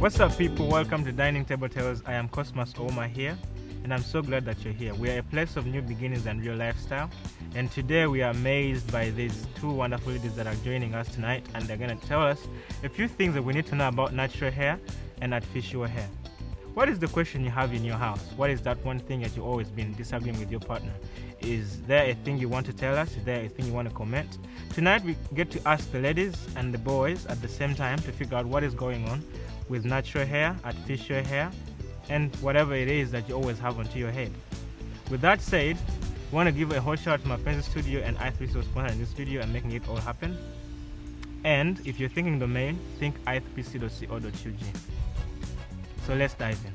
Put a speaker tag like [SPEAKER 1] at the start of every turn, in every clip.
[SPEAKER 1] What's up, people? Welcome to Dining Table Tales. I am Cosmas Oma here, and I'm so glad that you're here. We are a place of new beginnings and real lifestyle, and today we are amazed by these two wonderful ladies that are joining us tonight, and they're going to tell us a few things that we need to know about natural hair and artificial hair. What is the question you have in your house? What is that one thing that you've always been disagreeing with your partner? Is there a thing you want to tell us? Is there a thing you want to comment? Tonight we get to ask the ladies and the boys at the same time to figure out what is going on with natural hair, artificial hair, and whatever it is that you always have onto your head. With that said, I want to give a whole shout out to my friends in studio and i3c for sponsoring this studio and making it all happen. And if you're thinking domain, think i3c.co.ug. So let's dive in.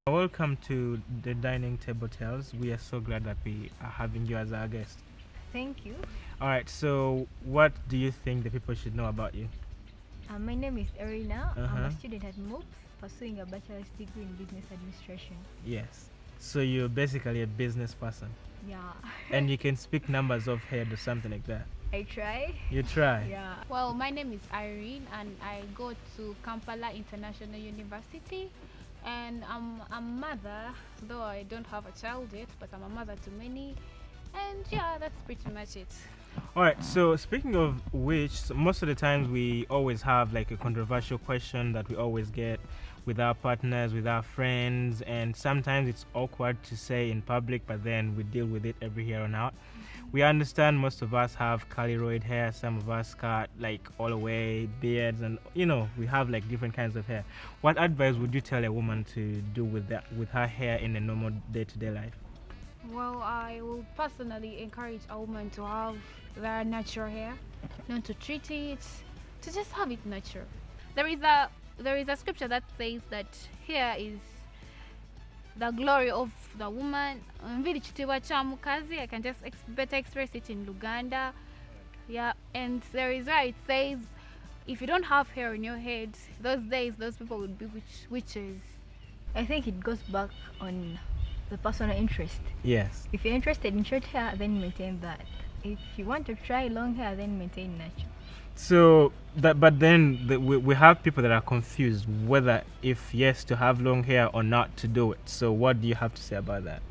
[SPEAKER 1] Welcome to the Dining Table Tales. We are so glad that we are having you as our guest.
[SPEAKER 2] Thank you.
[SPEAKER 1] Alright, so what do you think the people should know about you?
[SPEAKER 2] My name is Erina. I'm a student at MOOPS pursuing a bachelor's degree in business administration.
[SPEAKER 1] Yes. So you're basically a business person.
[SPEAKER 2] Yeah.
[SPEAKER 1] And you can speak numbers of head or something like that.
[SPEAKER 2] I try.
[SPEAKER 1] You try?
[SPEAKER 2] Yeah.
[SPEAKER 3] Well, my name is Irene and I go to Kampala International University, and I'm a mother, though I don't have a child yet, but I'm a mother to many, and yeah, that's pretty much it.
[SPEAKER 1] Alright, so speaking of which, so most of the times we always have like a controversial question that we always get with our partners, with our friends, and sometimes it's awkward to say in public, but then we deal with it every here on out. We understand most of us have curly hair, some of us cut like all the way, beards, and we have like different kinds of hair. What advice would you tell a woman to do with her hair in a normal day-to-day life?
[SPEAKER 3] Well, I will personally encourage a woman to have their natural hair, not to treat it, to just have it natural. There is a scripture that says that hair is the glory of the woman. I can just better express it in Luganda. Yeah, and there is where it says, if you don't have hair on your head, those days those people would be witches.
[SPEAKER 2] I think it goes back on the personal interest.
[SPEAKER 1] Yes.
[SPEAKER 2] If you're interested in short hair, then maintain that. If you want to try long hair, then maintain natural.
[SPEAKER 1] So but then we have people that are confused whether if yes to have long hair or not to do it. So what do you have to say about that?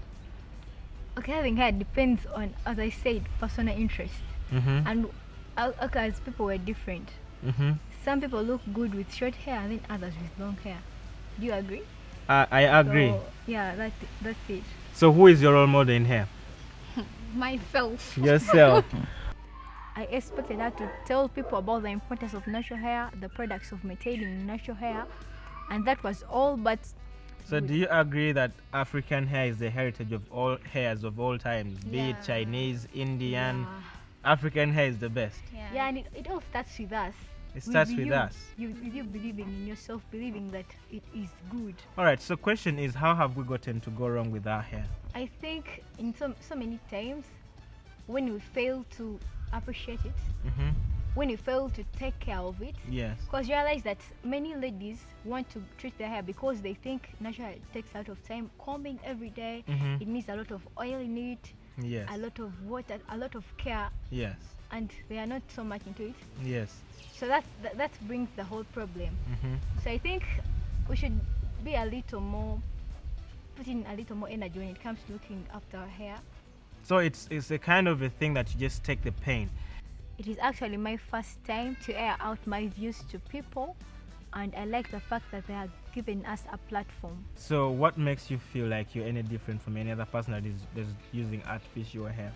[SPEAKER 2] Okay, having hair depends on, as I said, personal interest. And as people were different. Some people look good with short hair and then others with long hair. Do you agree?
[SPEAKER 1] I agree.
[SPEAKER 2] So, yeah, that's it.
[SPEAKER 1] So who is your role model in hair?
[SPEAKER 3] Myself.
[SPEAKER 1] Yourself.
[SPEAKER 2] I expected her to tell people about the importance of natural hair, the products of maintaining natural hair, and that was all. But
[SPEAKER 1] so do you agree that African hair is the heritage of all hairs of all times, be it Chinese, Indian? African hair is the best.
[SPEAKER 2] Yeah, and it all starts with us.
[SPEAKER 1] It starts with us.
[SPEAKER 2] You believing in yourself, believing that it is good.
[SPEAKER 1] Alright, so question is, how have we gotten to go wrong with our hair?
[SPEAKER 2] I think in so many times when we fail to appreciate it, when you fail to take care of it,
[SPEAKER 1] yes,
[SPEAKER 2] because you realize that many ladies want to treat their hair because they think natural hair takes a lot of time, combing every day, it needs a lot of oil in it,
[SPEAKER 1] yes,
[SPEAKER 2] a lot of water, a lot of care,
[SPEAKER 1] yes,
[SPEAKER 2] and they are not so much into it.
[SPEAKER 1] Yes.
[SPEAKER 2] So that brings the whole problem. So I think we should be a little more, put in a little more energy when it comes to looking after our hair.
[SPEAKER 1] So it's a kind of a thing that you just take the pain.
[SPEAKER 2] It is actually my first time to air out my views to people, and I like the fact that they have given us a platform.
[SPEAKER 1] So what makes you feel like you're any different from any other person that is using artificial hair?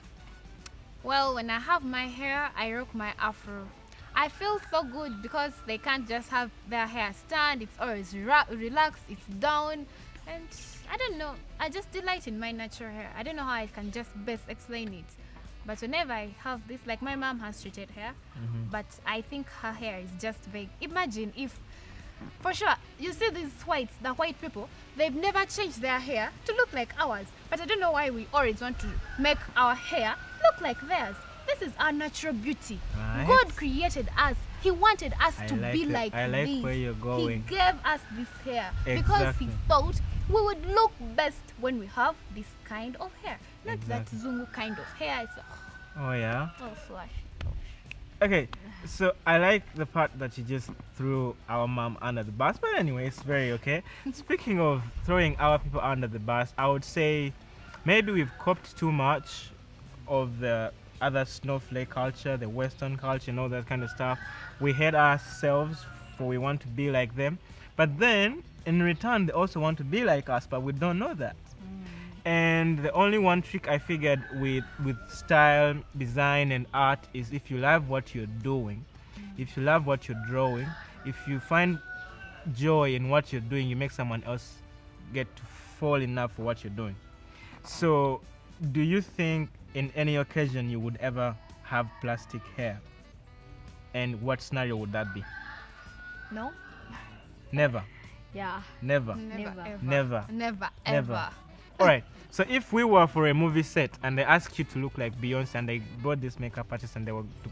[SPEAKER 3] Well, when I have my hair, I rock my afro. I feel so good because they can't just have their hair stand, it's always relaxed, it's down, and I don't know, I just delight in my natural hair. I don't know how I can just best explain it, but whenever I have this, like my mom has straightened hair, but I think her hair is just vague. Imagine if, for sure, you see these the white people, they've never changed their hair to look like ours, but I don't know why we always want to make our hair look like theirs. This is our natural beauty.
[SPEAKER 1] Right.
[SPEAKER 3] God created us. He wanted us to be like
[SPEAKER 1] I like
[SPEAKER 3] this.
[SPEAKER 1] where you're going.
[SPEAKER 3] He gave us this hair because he thought we would look best when we have this kind of hair, not that Zungu kind of hair. It's
[SPEAKER 1] Oh yeah.
[SPEAKER 2] Oh, slash.
[SPEAKER 1] Okay, so I like the part that you just threw our mom under the bus, but anyway, it's very okay. Speaking of throwing our people under the bus, I would say maybe we've copied too much of the other snowflake culture, the Western culture, and all that kind of stuff. We hate ourselves for we want to be like them, but then in return, they also want to be like us, but we don't know that. And the only one trick I figured with style, design, and art is if you love what you're doing, if you love what you're drawing, if you find joy in what you're doing, you make someone else get to fall in love for what you're doing. So, do you think in any occasion you would ever have plastic hair? And what scenario would that be?
[SPEAKER 2] No?
[SPEAKER 1] Never.
[SPEAKER 2] Yeah.
[SPEAKER 1] Never.
[SPEAKER 3] Never,
[SPEAKER 2] Never.
[SPEAKER 3] ever.
[SPEAKER 1] Never.
[SPEAKER 3] Never,
[SPEAKER 1] Never.
[SPEAKER 3] ever.
[SPEAKER 1] All right. So if we were for a movie set and they asked you to look like Beyonce and they brought this makeup artist and they were to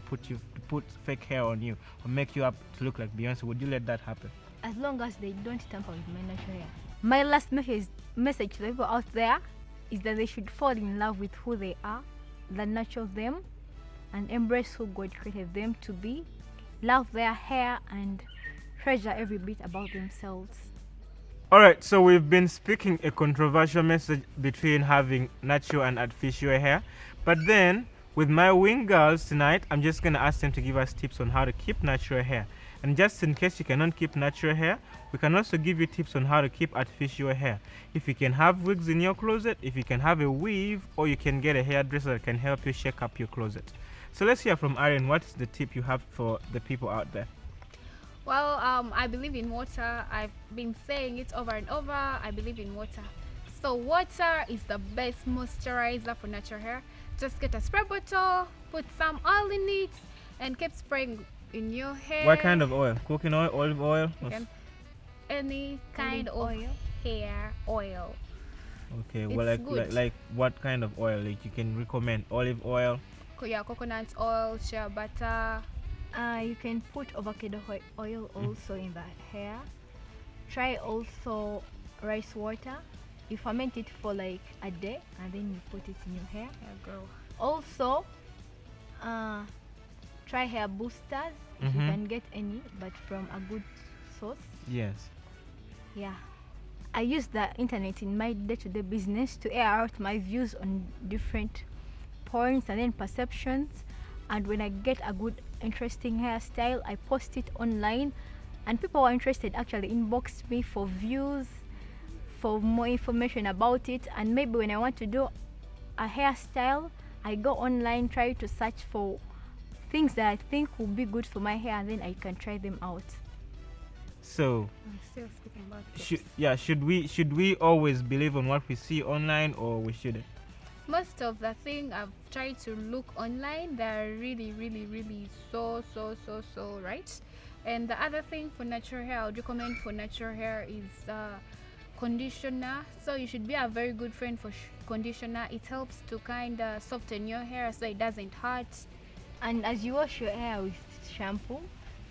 [SPEAKER 1] put fake hair on you or make you up to look like Beyonce, would you let that happen?
[SPEAKER 2] As long as they don't tamper with my natural hair. My last message to the people out there is that they should fall in love with who they are, the natural them, and embrace who God created them to be, love their hair, and treasure every bit about themselves.
[SPEAKER 1] All right. So we've been speaking a controversial message between having natural and artificial hair, but then with my wing girls tonight, I'm just gonna ask them to give us tips on how to keep natural hair. And just in case you cannot keep natural hair, we can also give you tips on how to keep artificial hair. If you can have wigs in your closet, if you can have a weave, or you can get a hairdresser that can help you shake up your closet. So let's hear from Arian. What is the tip you have for the people out there?
[SPEAKER 3] Well, I believe in water. I've been saying it over and over. I believe in water. So water is the best moisturizer for natural hair. Just get a spray bottle, put some oil in it, and keep spraying in your hair.
[SPEAKER 1] What kind of oil? Cooking oil, olive oil?
[SPEAKER 3] Okay. Any kind
[SPEAKER 2] Olive
[SPEAKER 3] of
[SPEAKER 2] oil?
[SPEAKER 3] hair oil.
[SPEAKER 1] Okay, well,
[SPEAKER 3] It's
[SPEAKER 1] like
[SPEAKER 3] good.
[SPEAKER 1] what kind of oil? Like you can recommend olive oil.
[SPEAKER 3] Yeah, coconut oil, shea butter.
[SPEAKER 2] You can put avocado oil also in the hair. Try also rice water. You ferment it for like a day and then you put it in your hair.
[SPEAKER 3] Yeah, girl.
[SPEAKER 2] Also, try hair boosters if you
[SPEAKER 1] Mhm.
[SPEAKER 2] can get any, but from a good source.
[SPEAKER 1] Yes.
[SPEAKER 2] Yeah. I use the internet in my day-to-day business to air out my views on different points and then perceptions. And when I get a good, interesting hairstyle, I post it online. And people who are interested actually inbox me for views, for more information about it. And maybe when I want to do a hairstyle, I go online, try to search for things that I think will be good for my hair, and then I can try them out.
[SPEAKER 1] So,
[SPEAKER 3] I'm still speaking about
[SPEAKER 1] should we always believe on what we see online, or we shouldn't?
[SPEAKER 3] most of the thing I've tried to look online, they're really so right. And the other thing for natural hair, I would recommend for natural hair is conditioner. So you should be a very good friend for conditioner. It helps to kind of soften your hair so it doesn't hurt.
[SPEAKER 2] And as you wash your hair with shampoo,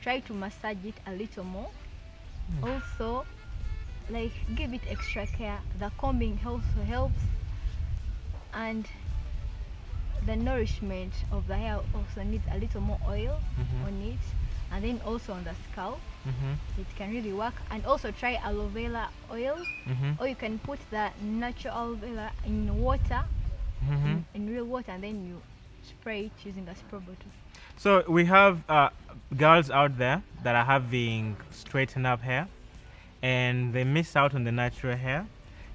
[SPEAKER 2] try to massage it a little more. Also, like give it extra care. The combing also helps, and the nourishment of the hair also needs a little more oil on it, and then also on the scalp. It can really work. And also try aloe vera oil, or you can put the natural aloe vera in water, in real water, and then you spray it using a spray bottle.
[SPEAKER 1] So we have girls out there that are having straightened up hair, and they miss out on the natural hair,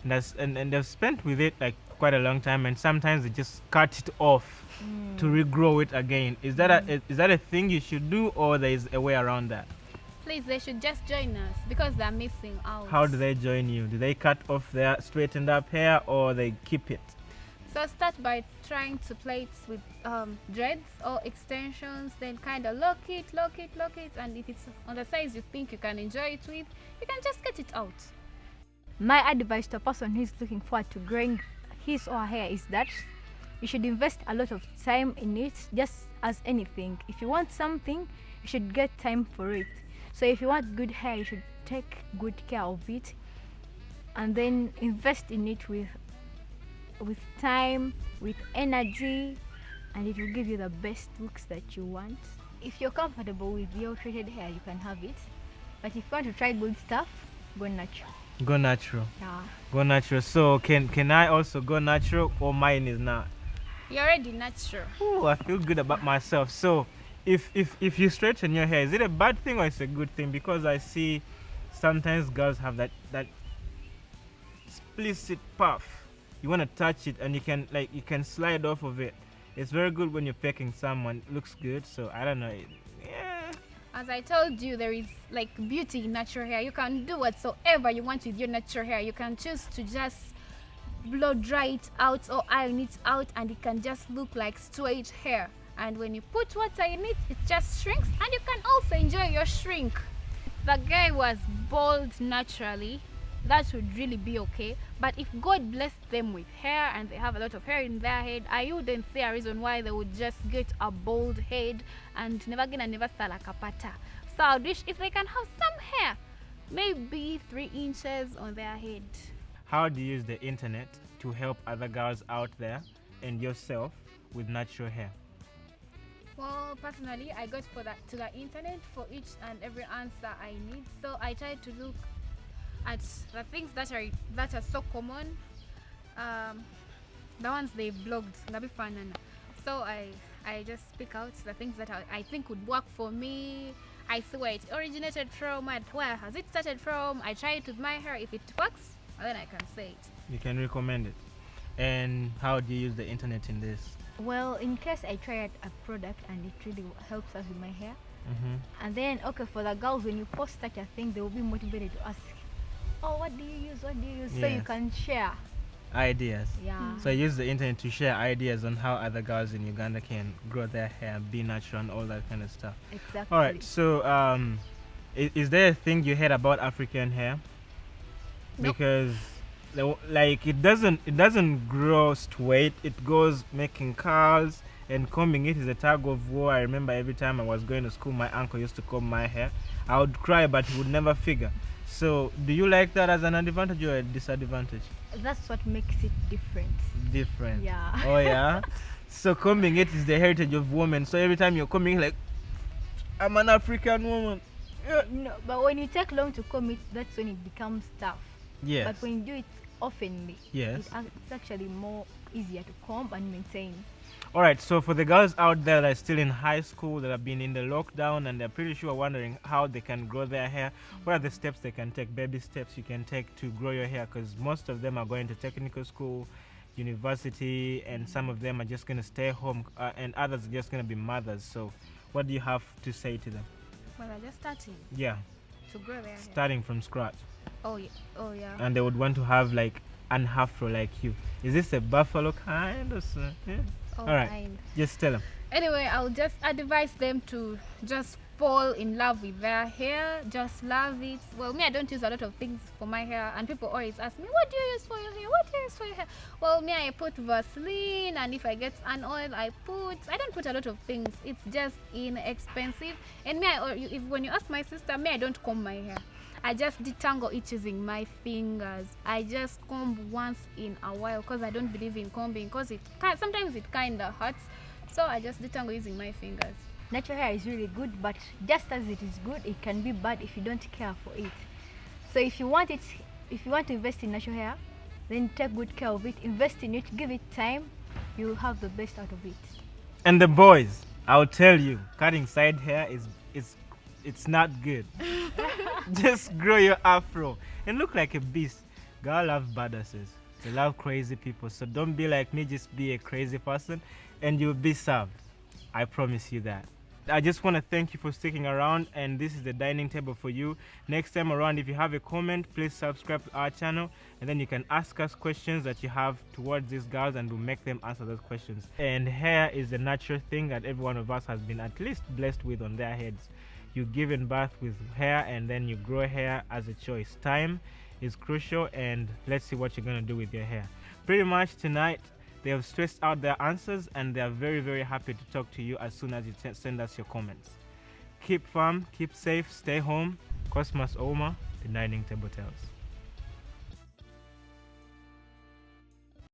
[SPEAKER 1] and they've spent with it like quite a long time, and sometimes they just cut it off to regrow it again. Is that a thing you should do, or there is a way around that?
[SPEAKER 3] Please, they should just join us because they're missing out.
[SPEAKER 1] How do they join you? Do they cut off their straightened up hair, or they keep it?
[SPEAKER 3] So start by trying to play it with dreads or extensions, then kind of lock it, and if it's on the size you think you can enjoy it with, you can just get it out.
[SPEAKER 2] My advice to a person who is looking forward to growing his or her hair is that you should invest a lot of time in it, just as anything. If you want something, you should get time for it. So if you want good hair, you should take good care of it, and then invest in it with time, with energy, and it will give you the best looks that you want. If you're comfortable with your treated hair, you can have it. But if you want to try good stuff, go natural.
[SPEAKER 1] Go natural.
[SPEAKER 2] Yeah.
[SPEAKER 1] Go natural. So can I also go natural, or mine is not?
[SPEAKER 3] You're already natural.
[SPEAKER 1] Ooh, I feel good about myself. So if you straighten your hair, is it a bad thing or it's a good thing? Because I see sometimes girls have that explicit puff. You want to touch it and you can slide off of it. It's very good when you're pecking someone. It looks good. So I don't know. Yeah.
[SPEAKER 3] As I told you, there is like beauty in natural hair. You can do whatsoever you want with your natural hair. You can choose to just blow dry it out or iron it out, and it can just look like straight hair. And when you put water in it, it just shrinks, and you can also enjoy your shrink. If the guy was bald naturally, that would really be okay. But if God blessed them with hair and they have a lot of hair in their head, I wouldn't see a reason why they would just get a bald head and never gonna never salakapata. So I wish if they can have some hair, maybe 3 inches on their head.
[SPEAKER 1] How do you use the internet to help other girls out there and yourself with natural hair?
[SPEAKER 3] Well, personally, I got to the internet for each and every answer I need. So I try to look at the things that are so common, the ones they blogged. So I just pick out the things that I think would work for me. I see where it originated from and where has it started from. I try it with my hair. If it works, then I can say it.
[SPEAKER 1] You can recommend it. And how do you use the internet in this?
[SPEAKER 2] Well, in case I try out a product and it really helps us with my hair, and then for the girls, when you post such a thing, they will be motivated to ask, oh, what do you use? So you
[SPEAKER 1] Yes.
[SPEAKER 2] can share.
[SPEAKER 1] Ideas.
[SPEAKER 2] Yeah.
[SPEAKER 1] So I use the internet to share ideas on how other girls in Uganda can grow their hair, be natural, and all that kind of stuff.
[SPEAKER 2] Exactly.
[SPEAKER 1] All right. So is there a thing you heard about African hair?
[SPEAKER 3] Nope.
[SPEAKER 1] Because like it doesn't grow straight. It goes making curls, and combing it is a tug of war. I remember every time I was going to school, my uncle used to comb my hair. I would cry, but he would never figure. So do you like that as an advantage or a disadvantage?
[SPEAKER 2] That's what makes it different.
[SPEAKER 1] Different.
[SPEAKER 2] Yeah.
[SPEAKER 1] Oh yeah. So combing it is the heritage of women. So every time you're combing, like, I'm an African woman. Yeah.
[SPEAKER 2] No, but when you take long to comb it, that's when it becomes tough.
[SPEAKER 1] Yes.
[SPEAKER 2] But when you do it oftenly,
[SPEAKER 1] Yes.
[SPEAKER 2] it's actually more easier to comb and maintain.
[SPEAKER 1] All right. So for the girls out there that are still in high school, that have been in the lockdown, and they're pretty sure wondering how they can grow their hair, what are the steps they can take? Baby steps you can take to grow your hair, because most of them are going to technical school, university, and some of them are just going to stay home, and others are just going to be mothers. So what do you have to say to them?
[SPEAKER 3] Well, they're just starting
[SPEAKER 1] Yeah,
[SPEAKER 3] to grow their hair.
[SPEAKER 1] starting from scratch.
[SPEAKER 3] Oh yeah. Oh yeah.
[SPEAKER 1] And they would want to have like an afro like you. Is this a buffalo kind or so? Yeah.
[SPEAKER 3] Oh,
[SPEAKER 1] All right.
[SPEAKER 3] fine.
[SPEAKER 1] Just tell them.
[SPEAKER 3] Anyway, I'll just advise them to just fall in love with their hair. Just love it. Well, me, I don't use a lot of things for my hair, and people always ask me, what do you use for your hair? What do you use for your hair? Well, me, I put Vaseline, and if I get an oil, I don't put a lot of things. It's just inexpensive. And me, when you ask my sister, me, I don't comb my hair. I just detangle it using my fingers. I just comb once in a while because I don't believe in combing, because sometimes it kind of hurts. So I just detangle using my fingers.
[SPEAKER 2] Natural hair is really good, but just as it is good, it can be bad if you don't care for it. So if you want to invest in natural hair, then take good care of it, invest in it, give it time, you'll have the best out of it.
[SPEAKER 1] And the boys, I'll tell you, cutting side hair it's not good. Just grow your afro and look like a beast. Girl love badasses. They love crazy people. So don't be like me, just be a crazy person and you'll be served. I promise you that. I just want to thank you for sticking around, and this is the dining table for you. Next time around, if you have a comment, please subscribe to our channel, and then you can ask us questions that you have towards these girls, and we'll make them answer those questions. And hair is a natural thing that every one of us has been at least blessed with on their heads. You give in birth with hair, and then you grow hair as a choice. Time is crucial, and let's see what you're going to do with your hair. Pretty much tonight, they have stressed out their answers, and they are very, very happy to talk to you as soon as you send us your comments. Keep firm, keep safe, stay home. Cosmas Oma, the Dining Table Tales.